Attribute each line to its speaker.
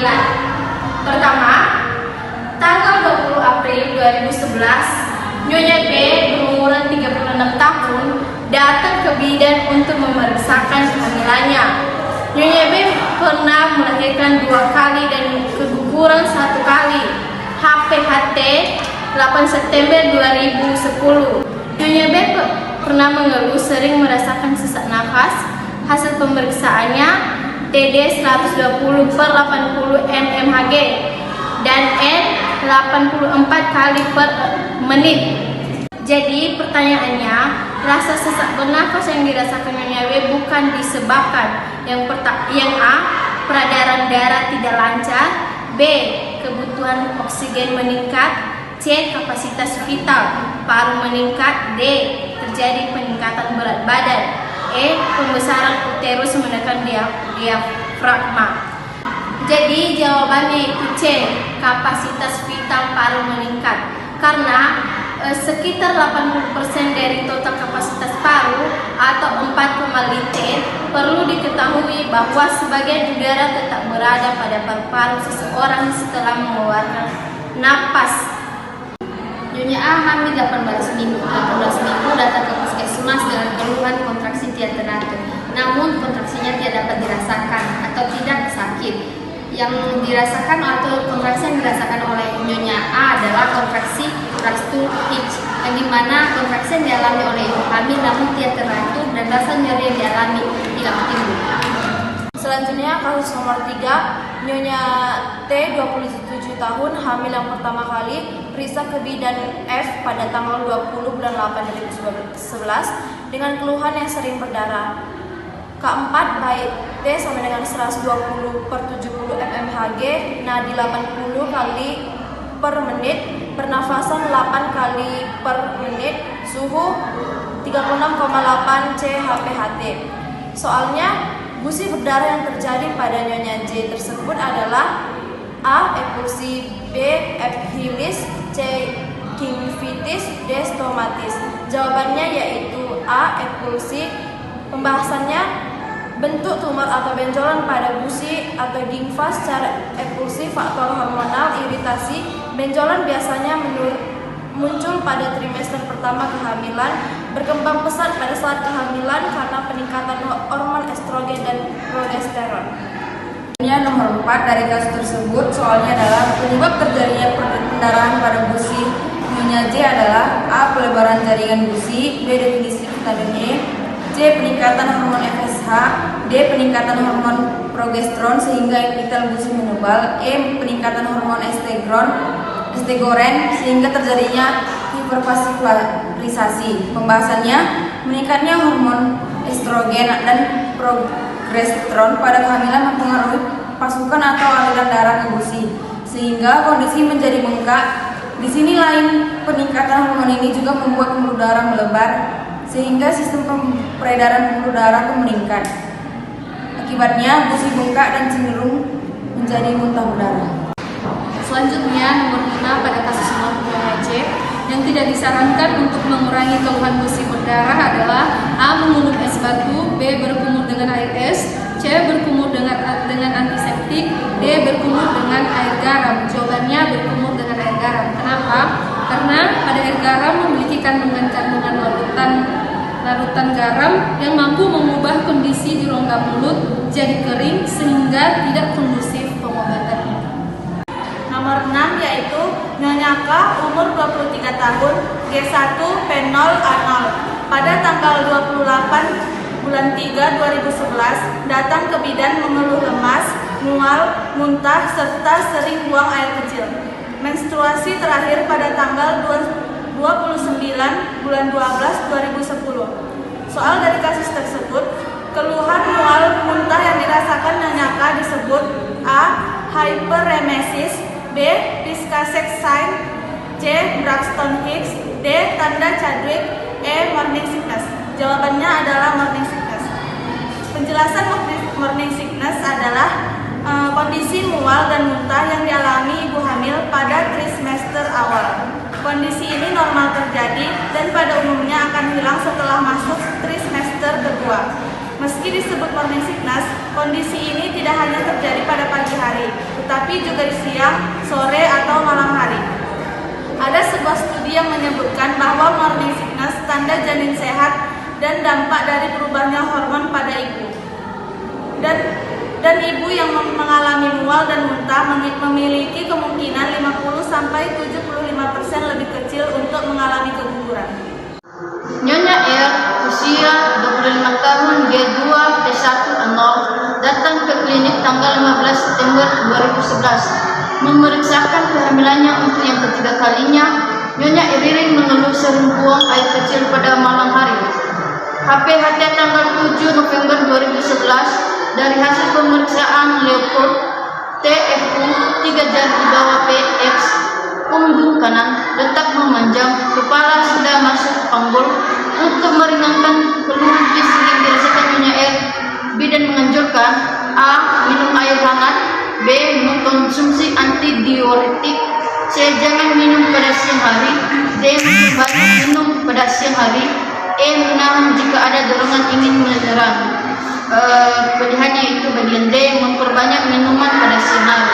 Speaker 1: panggilan. Pertama, tanggal 20 April 2011, Nyonya B berumuran 36 tahun datang ke bidan untuk memeriksakan kehamilannya. Nyonya B pernah melahirkan 2 kali dan keguguran 1 kali. HPHT 8 September 2010. Nyonya B pernah mengeluh sering merasakan sesak nafas. Hasil pemeriksaannya TD 120/80 mmHg dan N 84 kali per menit. Jadi pertanyaannya, rasa sesak bernafas yang dirasakan Nyonya W bukan disebabkan yang A. Peredaran darah tidak lancar, B. Kebutuhan oksigen meningkat, C. Kapasitas vital paru meningkat, D. Terjadi peningkatan berat badan, E. Pembesaran uterus menekan diafragma. Jadi jawabannya itu C. Kapasitas vital paru meningkat. Karena sekitar 80% dari total kapasitas paru atau 4,5 liter. Perlu diketahui bahwa sebagian udara tetap berada pada paru-paru seseorang setelah mengeluarkan napas.
Speaker 2: Nyonya A hamil 18 minggu datang ke puskesmas dengan keluhan kontraksi tidak teratur. Namun kontraksinya tidak dapat dirasakan atau tidak sakit. Yang dirasakan atau kontraksi yang dirasakan oleh Nyonya A adalah kontraksi rastul H, yang dimana kontraksi yang dialami oleh ibu hamil namun tidak teratur dan rasa nyeri yang dialami tidak timbul.
Speaker 3: Selanjutnya kasus nomor 3, Nyonya T 27 tahun hamil yang pertama kali, periksa ke bidan F pada tanggal 20 bulan 8 2011 dengan keluhan yang sering berdarah. Keempat, baik T sama dengan 120/70 mmHg, nadi 80 kali per menit, pernafasan 8 kali per menit, suhu 36,8 CHPHT. Soalnya, gusi berdarah yang terjadi pada Nyonya J tersebut adalah A. Epulsi, B. Ephilis, C. Gingivitis, D. Stomatis. Jawabannya yaitu A. Epulsi. Pembahasannya, bentuk tumor atau benjolan pada gusi atau ginva secara epulsi, faktor hormonal, iritasi. Benjolan biasanya muncul pada trimester pertama kehamilan, berkembang pesat pada saat kehamilan karena peningkatan hormon estrogen dan progesteron.
Speaker 4: Nomor 4 dari kasus tersebut, soalnya adalah penyebab terjadinya pendarahan pada gusi Nyonya J adalah A. Pelebaran jaringan gusi, B. Definisi vitamin E, C. Peningkatan hormon FSH, D. Peningkatan hormon progesteron sehingga epitel gusi menebal, E. Peningkatan hormon estegoren sehingga terjadinya hipervaskularisasi. Pembahasannya, meningkatnya hormon estrogen dan progesteron pada kehamilan mempengaruhi pasukan atau aliran darah ke gusi sehingga kondisi menjadi bengkak. Di sini lain peningkatan hormon ini juga membuat pembuluh darah melebar sehingga sistem peredaran pembuluh darah meningkat. Akibatnya gusi bengkak dan cenderung menjadi muntah berdarah.
Speaker 2: Selanjutnya nomor 5 pada kasus nomor Nyonya J yang tidak disarankan untuk mengurangi keluhan gusi berdarah adalah A. Mengunduh es batu, B. Berkumur dengan air es, C. Berkumur dengan antiseptik, D. Berkumur dengan air garam. Jawabannya berkumur dengan air garam. Kenapa? Karena pada air garam memiliki kandungan larutan garam yang mampu mengubah kondisi di rongga mulut jadi kering sehingga tidak kondusif pengobatannya.
Speaker 5: Nomor 6 yaitu Nyonya K umur 23 tahun, G1 P0 A0. Pada tanggal 28 bulan 3 2011 datang ke bidan mengeluh lemas, mual, muntah serta sering buang air kecil. Menstruasi terakhir pada tanggal 29 bulan 12 2010. Soal dari kasus tersebut, keluhan mual muntah yang dirasakan Nyonya K disebut A. Hyperemesis, B. Piscassex sign, C. Braxton Hicks, D. Tanda Chadwick, E. Morning sickness. Jawabannya adalah morning sickness. Penjelasan morning sickness adalah kondisi mual dan muntah yang dialami ibu hamil pada trimester awal. Kondisi ini normal terjadi dan pada umumnya akan hilang setelah masuk trimester kedua. Meski disebut morning sickness, kondisi ini tidak hanya terjadi pada pagi hari, tetapi tapi juga di siang, sore, atau malam hari. Ada sebuah studi yang menyebutkan bahwa morning sickness tanda janin sehat dan dampak dari berubahnya hormon pada ibu. Dan ibu yang mengalami mual dan muntah memiliki kemungkinan 50-75% lebih kecil untuk mengalami keguguran.
Speaker 6: Nyonya R, usia 25 tahun, G2, T1, 0, datang ke klinik tanggal 15 September 2011. Memeriksakan kehamilannya untuk yang ketiga kalinya. Nyonya Iririn mengeluh sering buang air kecil pada malam hari. HPHT tanggal 7 November 2011. Dari hasil pemeriksaan Leopold TFU 3 jari di bawah PX, punggung kanan letak memanjang, kepala sudah masuk panggul. Untuk meringankan keluhan fisik yang dirasakan Nyonya R, bidan menganjurkan A. Minum air hangat, B. Mengkonsumsi antidiuretik, C. Jangan minum pada siang hari, D. Memperbanyak minum pada siang hari, E. Menahan jika ada dorongan ingin menyerang. Pilihannya itu bagian D, memperbanyak minuman pada siang hari.